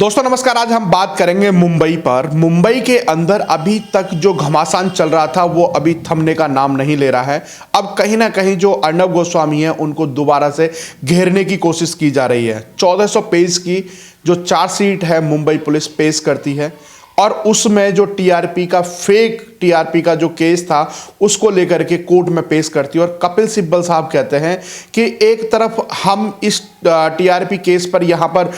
दोस्तों नमस्कार। आज हम बात करेंगे मुंबई पर। मुंबई के अंदर अभी तक जो घमासान चल रहा था वो अभी थमने का नाम नहीं ले रहा है। अब कहीं ना कहीं जो अर्नब गोस्वामी है उनको दोबारा से घेरने की कोशिश की जा रही है। 1400 पेज की जो चार्जशीट है मुंबई पुलिस पेश करती है और उसमें जो टीआरपी का फेक टीआरपी का जो केस था उसको लेकर के कोर्ट में पेश करती है। और कपिल सिब्बल साहब कहते हैं कि एक तरफ हम इस टीआरपी केस पर यहाँ पर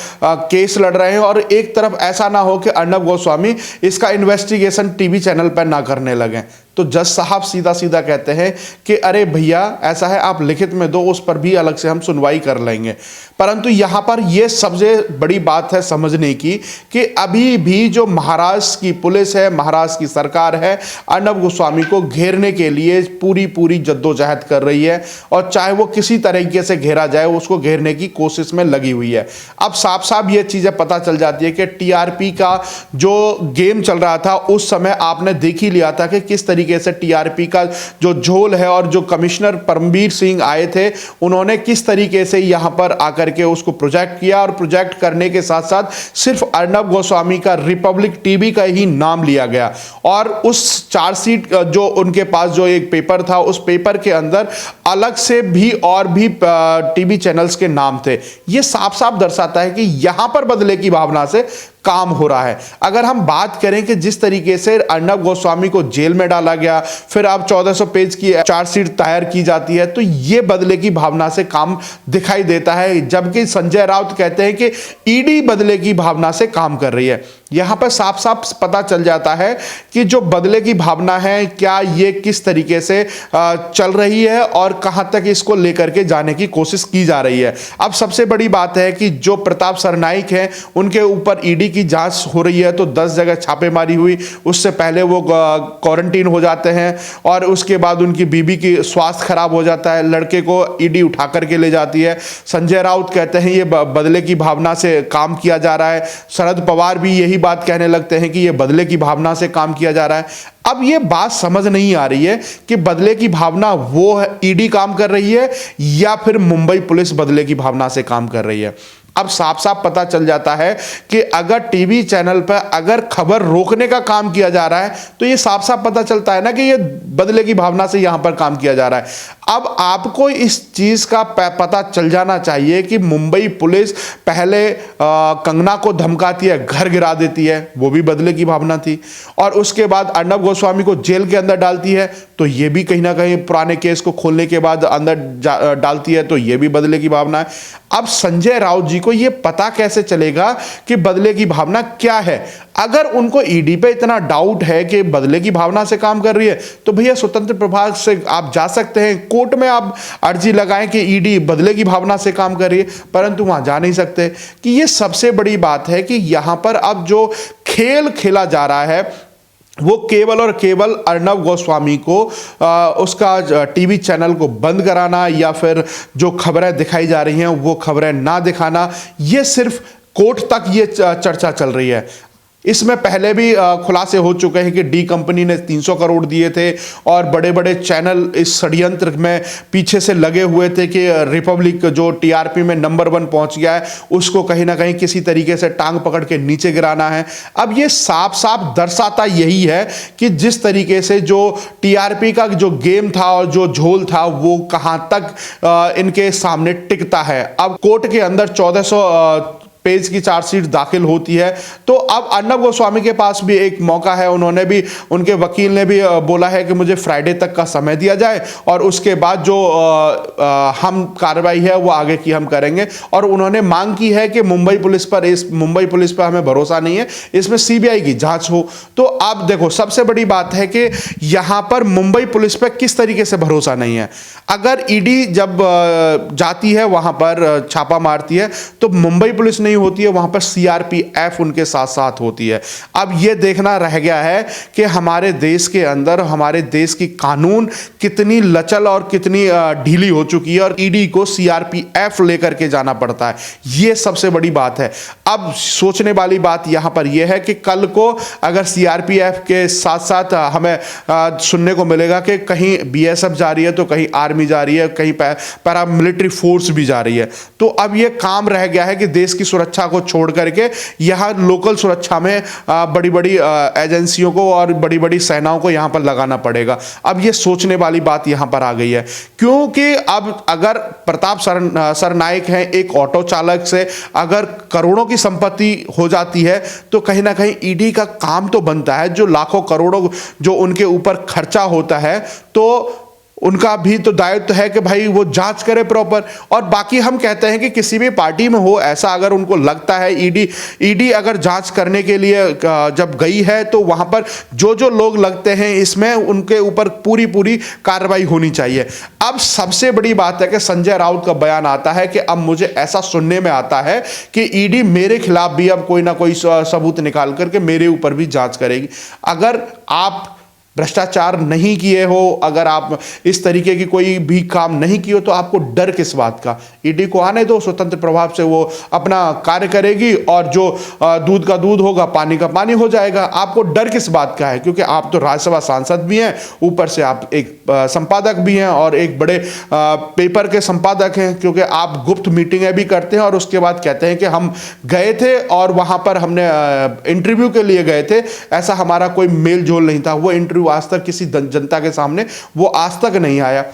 केस लड़ रहे हैं और एक तरफ ऐसा ना हो कि अर्नब गोस्वामी इसका इन्वेस्टिगेशन टीवी चैनल पर ना करने लगे। तो जज साहब सीधा सीधा कहते हैं कि अरे भैया ऐसा है, आप लिखित में दो, उस पर भी अलग से हम सुनवाई कर लेंगे। परंतु यहाँ पर यह सबसे बड़ी बात है समझने की कि अभी भी जो महाराष्ट्र की पुलिस है, महाराष्ट्र की सरकार है, अर्नब गोस्वामी को घेरने के लिए पूरी जद्दोजहद कर रही है और चाहे वो किसी तरीके से घेरा जाए उसको घेरने की कोशिश में लगी हुई है। अब साफ साफ ये चीजें पता चल जाती है कि टीआरपी का जो गेम चल रहा था उस समय आपने देख ही लिया था कि किस तरीके से टीआरपी का जो झोल है और जो कमिश्नर परमबीर सिंह आए थे उन्होंने किस तरीके से यहां पर आकर के उसको प्रोजेक्ट किया और प्रोजेक्ट करने के साथ साथ सिर्फ अर्नब गोस्वामी का रिपब्लिक टीवी का ही नाम लिया गया। और उस चार्जशीट जो उनके पास जो एक पेपर था उस पेपर के अंदर अलग से भी और भी टीवी चैनल्स के नाम थे। यह साफ साफ दर्शाता है कि यहां पर बदले की भावना से काम हो रहा है। अगर हम बात करें कि जिस तरीके से अर्नब गोस्वामी को जेल में डाला गया, फिर अब 1400 पेज की चार्जशीट तैयार की जाती है, तो यह बदले की भावना से काम दिखाई देता है। जबकि संजय राउत कहते हैं कि ईडी बदले की भावना से काम कर रही है। यहां पर साफ साफ पता चल जाता है कि जो बदले की भावना है क्या ये किस तरीके से चल रही है और कहां तक इसको लेकर के जाने की कोशिश की जा रही है। अब सबसे बड़ी बात है कि जो प्रताप सरनाइक है उनके ऊपर ईडी की जांच हो रही है, तो 10 जगह छापेमारी हुई। उससे पहले वो क्वारंटीन हो जाते हैं और उसके बाद उनकी बीबी की स्वास्थ्य खराब हो जाता है, लड़के को ईडी उठा करके ले जाती है। संजय राउत कहते हैं ये बदले की भावना से काम किया जा रहा है। शरद पवार भी यही बात कहने लगते हैं कि ये बदले की भावना से काम किया जा रहा है। अब ये बात समझ नहीं आ रही है कि बदले की भावना वो ईडी काम कर रही है या फिर मुंबई पुलिस बदले की भावना से काम कर रही है। अब साफ साफ पता चल जाता है कि अगर टीवी चैनल पर अगर खबर रोकने का काम किया जा रहा है तो ये साफ साफ पता चलता है ना कि ये बदले की भावना से यहां पर काम किया जा रहा है। अब आपको इस चीज का पता चल जाना चाहिए कि मुंबई पुलिस पहले कंगना को धमकाती है, घर गिरा देती है, वो भी बदले की भावना थी, और उसके बाद अर्नब गोस्वामी को जेल के अंदर डालती है, तो ये भी कहीं ना कहीं पुराने केस को खोलने के बाद अंदर डालती है, तो ये भी बदले की भावना है। अब संजय राउत जी को ये पता कैसे चलेगा कि बदले की भावना क्या है? अगर उनको ईडी पे इतना डाउट है कि बदले की भावना से काम कर रही है तो भैया स्वतंत्र प्रभाग से आप जा सकते हैं, कोर्ट में आप अर्जी लगाएं कि ईडी बदले की भावना से काम कर रही है, परंतु वहां जा नहीं सकते। कि ये सबसे बड़ी बात है कि यहां पर अब जो खेल खेला जा रहा है वो केवल और केवल अर्नब गोस्वामी को उसका टीवी चैनल को बंद कराना या फिर जो खबरें दिखाई जा रही हैं वो खबरें ना दिखाना, ये सिर्फ कोर्ट तक ये चर्चा चल रही है। इसमें पहले भी खुलासे हो चुके हैं कि डी कंपनी ने 300 करोड़ दिए थे और बड़े बड़े चैनल इस षड्यंत्र में पीछे से लगे हुए थे कि रिपब्लिक जो टीआरपी में नंबर 1 पहुंच गया है उसको कहीं ना कहीं किसी तरीके से टांग पकड़ के नीचे गिराना है। अब ये साफ साफ दर्शाता यही है कि जिस तरीके से जो टीआरपी का जो गेम था और जो झोल था वो कहां तक इनके सामने टिकता है। अब कोर्ट के अंदर 1400 पेज की चार्जशीट दाखिल होती है, तो अब अर्नब गोस्वामी के पास भी एक मौका है। उन्होंने भी, उनके वकील ने भी बोला है कि मुझे फ्राइडे तक का समय दिया जाए और उसके बाद जो हम कार्रवाई है वो आगे की हम करेंगे। और उन्होंने मांग की है कि मुंबई पुलिस पर हमें भरोसा नहीं है, इसमें सीबीआई की जांच हो। तो अब देखो सबसे बड़ी बात है कि यहां पर मुंबई पुलिस पर किस तरीके से भरोसा नहीं है। अगर ईडी जब जाती है वहां पर छापा मारती है तो मुंबई पुलिस नहीं होती है, वहां पर सीआरपीएफ उनके साथ साथ होती है। अब यह देखना रह गया है कि हमारे देश के अंदर हमारे देश की कानून कितनी लचल और कितनी ढीली हो चुकी है और ईडी को सीआरपीएफ लेकर के जाना पड़ता है। यह सबसे बड़ी बात है। अब सोचने वाली बात यहां पर यह है कि कल को अगर सीआरपीएफ के साथ साथ हमें सुनने को मिलेगा कि कहीं बीएसएफ जा रही है तो कहीं आर्मी जा रही है, कहीं पैरामिलिट्री फोर्स भी जा रही है, तो अब यह काम रह गया है कि देश की सुरक्षा सुरक्षा को छोड़ करके यहाँ लोकल सुरक्षा में बड़ी बड़ी एजेंसियों को और बड़ी बड़ी सेनाओं को यहाँ पर लगाना पड़ेगा। अब ये सोचने वाली बात यहाँ पर आ गई है, क्योंकि अब अगर प्रताप सरनाइक हैं, एक ऑटो चालक से अगर करोड़ों की संपत्ति हो जाती है तो कहीं ना कहीं ईडी का काम तो बनता है, जो लाखों करोड़ों जो उनके ऊपर खर्चा होता है तो उनका भी तो दायित्व है कि भाई वो जांच करे प्रॉपर। और बाकी हम कहते हैं कि किसी भी पार्टी में हो ऐसा, अगर उनको लगता है ईडी अगर जांच करने के लिए जब गई है तो वहां पर जो जो लोग लगते हैं इसमें उनके ऊपर पूरी पूरी कार्रवाई होनी चाहिए। अब सबसे बड़ी बात है कि संजय राउत का बयान आता है कि अब मुझे ऐसा सुनने में आता है कि ईडी मेरे खिलाफ भी अब कोई ना कोई सबूत निकाल करके मेरे ऊपर भी जांच करेगी। अगर आप भ्रष्टाचार नहीं किए हो, अगर आप इस तरीके की कोई भी काम नहीं किए हो तो आपको डर किस बात का? ईडी को आने दो, स्वतंत्र प्रभाव से वो अपना कार्य करेगी और जो दूध का दूध होगा, पानी का पानी हो जाएगा। आपको डर किस बात का है? क्योंकि आप तो राज्यसभा सांसद भी हैं, ऊपर से आप एक संपादक भी हैं और एक बड़े पेपर के संपादक हैं, क्योंकि आप गुप्त मीटिंगें भी करते हैं और उसके बाद कहते हैं कि हम गए थे और वहां पर हमने इंटरव्यू के लिए गए थे, ऐसा हमारा कोई मेल जोल नहीं था। वो इंटरव्यू आज तक किसी जनता के सामने वो आज तक नहीं आया।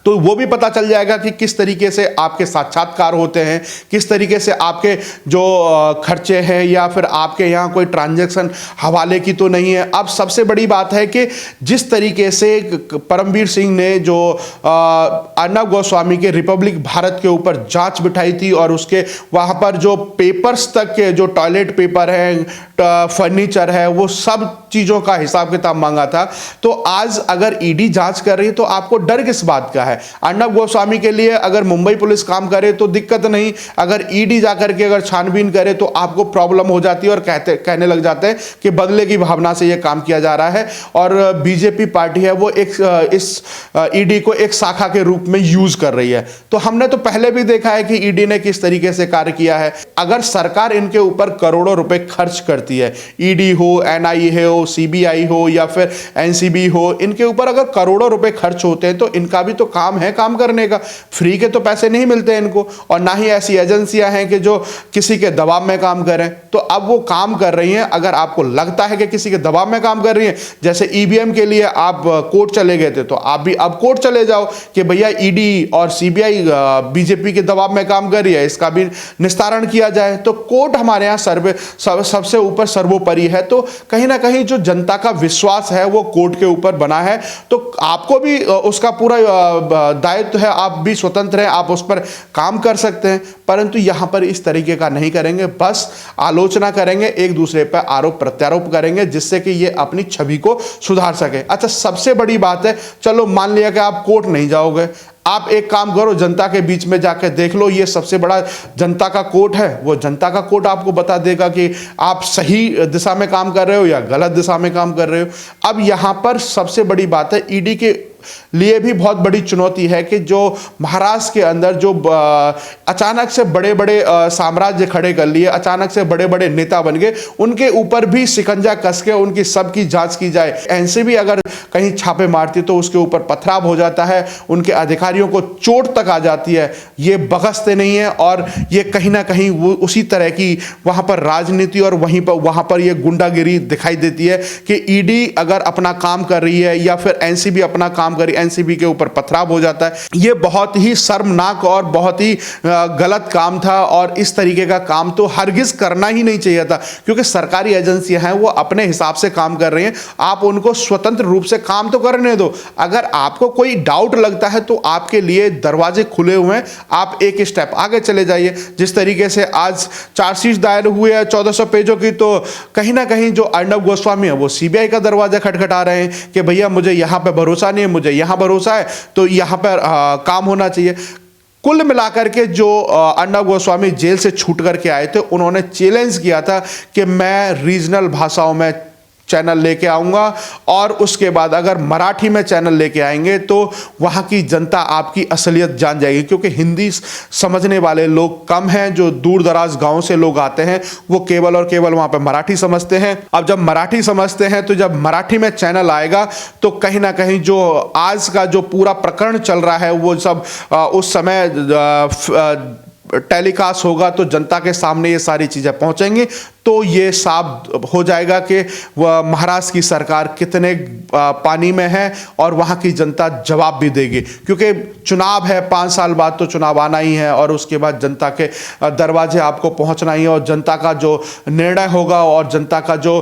तो वो भी पता चल जाएगा कि किस तरीके से आपके साक्षात्कार होते हैं, किस तरीके से आपके जो खर्चे हैं या फिर आपके यहाँ कोई ट्रांजैक्शन हवाले की तो नहीं है। अब सबसे बड़ी बात है कि जिस तरीके से परमवीर सिंह ने जो अर्नब गोस्वामी के रिपब्लिक भारत के ऊपर जांच बिठाई थी और उसके वहाँ पर जो पेपर्स तक के जो टॉयलेट पेपर है, फर्नीचर है, वो सब चीज़ों का हिसाब किताब मांगा था, तो आज अगर ईडी जांच कर रही है तो आपको डर किस बात का है? अर्नब गोस्वामी के लिए अगर मुंबई पुलिस काम करे तो दिक्कत नहीं, अगर ईडी जाकर के अगर छानबीन करे तो आपको प्रॉब्लम हो जाती है और कहने लग जाते हैं कि बदले की भावना से यह काम किया जा रहा है। और बीजेपी पार्टी है वो इस ईडी को एक शाखा के रूप में यूज कर रही है। तो हमने तो पहले भी देखा है कि ईडी ने किस तरीके से कार्य किया है। अगर सरकार इनके ऊपर करोड़ों रुपए खर्च करती है, ईडी हो, एनआईए हो, सीबीआई हो या फिर एनसीबी हो, इनके ऊपर अगर करोड़ों रुपए खर्च होते हैं तो इनका भी तो काम है काम करने का। फ्री के तो पैसे नहीं मिलते इनको, और ना ही ऐसी एजेंसियां हैं कि जो किसी के दबाव में काम करें। तो अब वो काम कर रही हैं। अगर आपको लगता है कि किसी के दबाव में काम कर रही हैं, जैसे ईवीएम के लिए आप कोर्ट चले गए थे, तो आप भी अब कोर्ट चले जाओ कि भैया ईडी और सीबीआई बीजेपी के दबाव में काम कर रही है, इसका भी निस्तारण किया जाए। तो कोर्ट हमारे यहाँ सबसे ऊपर सर्वोपरि है। तो कहीं ना कहीं जो जनता का विश्वास है वो कोर्ट के ऊपर बना है। तो आपको भी उसका पूरा दायित्व है, आप भी स्वतंत्र हैं, आप उस पर काम कर सकते हैं, परंतु यहां पर इस तरीके का नहीं करेंगे। बस आलोचना करेंगे, एक दूसरे पर आरोप प्रत्यारोप करेंगे, जिससे कि ये अपनी छवि को सुधार सके। अच्छा, सबसे बड़ी बात है, चलो मान लिया कि आप कोर्ट नहीं जाओगे, आप एक काम करो, जनता के बीच में जाकर देख लो, ये सबसे बड़ा जनता का कोर्ट है। वो जनता का कोर्ट आपको बता देगा कि आप सही दिशा में काम कर रहे हो या गलत दिशा में काम कर रहे हो। अब यहां पर सबसे बड़ी बात है, ईडी के लिए भी बहुत बड़ी चुनौती है कि जो महाराष्ट्र के अंदर जो अचानक से बड़े बड़े साम्राज्य खड़े कर लिए, अचानक से बड़े बड़े नेता बन गए, उनके ऊपर भी शिकंजा कस के उनकी सबकी जांच की जाए। एनसीबी अगर कहीं छापे मारती तो उसके ऊपर पथराव हो जाता है, उनके अधिकारियों को चोट तक आ जाती है। ये बगसते नहीं है और ये कहीं ना कहीं वो उसी तरह की वहां पर राजनीति और वहां पर ये गुंडागिरी दिखाई देती है कि ईडी अगर अपना काम कर रही है या फिर एनसीबी अपना काम करी, एनसीबी के ऊपर पथराव हो जाता है। ये बहुत ही शर्मनाक और बहुत ही गलत काम था और इस तरीके का काम तो हरगिज करना ही नहीं चाहिए था, क्योंकि सरकारी एजेंसियां हैं वो अपने हिसाब से काम कर रही हैं। आप उनको स्वतंत्र रूप से काम तो करने दो। अगर आपको कोई डाउट लगता है तो आपके लिए दरवाजे खुले हुए हैं, आप एक स्टेप आगे चले जाइए। जिस तरीके से आज चार्जशीट दायर हुए हैं 1400 पेजों की, तो कहीं ना कहीं जो अर्नब गोस्वामी है वो सीबीआई का दरवाजा खटखटा रहे हैं कि भैया मुझे यहां पे भरोसा नहीं है, मुझे यहां भरोसा है, तो यहां पर काम होना चाहिए। कुल मिलाकर के जो अर्नब गोस्वामी जेल से छूट करके आए थे, उन्होंने चैलेंज किया था कि मैं रीजनल भाषाओं में चैनल लेके आऊंगा और उसके बाद अगर मराठी में चैनल लेके आएंगे तो वहां की जनता आपकी असलियत जान जाएगी, क्योंकि हिंदी समझने वाले लोग कम हैं। जो दूर दराज गांव से लोग आते हैं वो केवल और केवल वहां पे मराठी समझते हैं। अब जब मराठी समझते हैं तो जब मराठी में चैनल आएगा तो कहीं ना कहीं जो आज का जो पूरा प्रकरण चल रहा है वो सब उस समय टेलीकास्ट होगा तो जनता के सामने ये सारी चीज़ें पहुंचेंगी, तो ये साफ हो जाएगा कि वह महाराष्ट्र की सरकार कितने पानी में है और वहाँ की जनता जवाब भी देगी। क्योंकि चुनाव है, 5 साल बाद तो चुनाव आना ही है और उसके बाद जनता के दरवाजे आपको पहुँचना ही है और जनता का जो निर्णय होगा और जनता का जो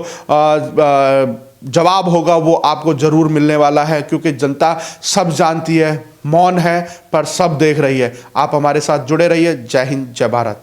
जवाब होगा वो आपको ज़रूर मिलने वाला है। क्योंकि जनता सब जानती है, मौन है पर सब देख रही है। आप हमारे साथ जुड़े रहिए। जय हिंद, जय भारत।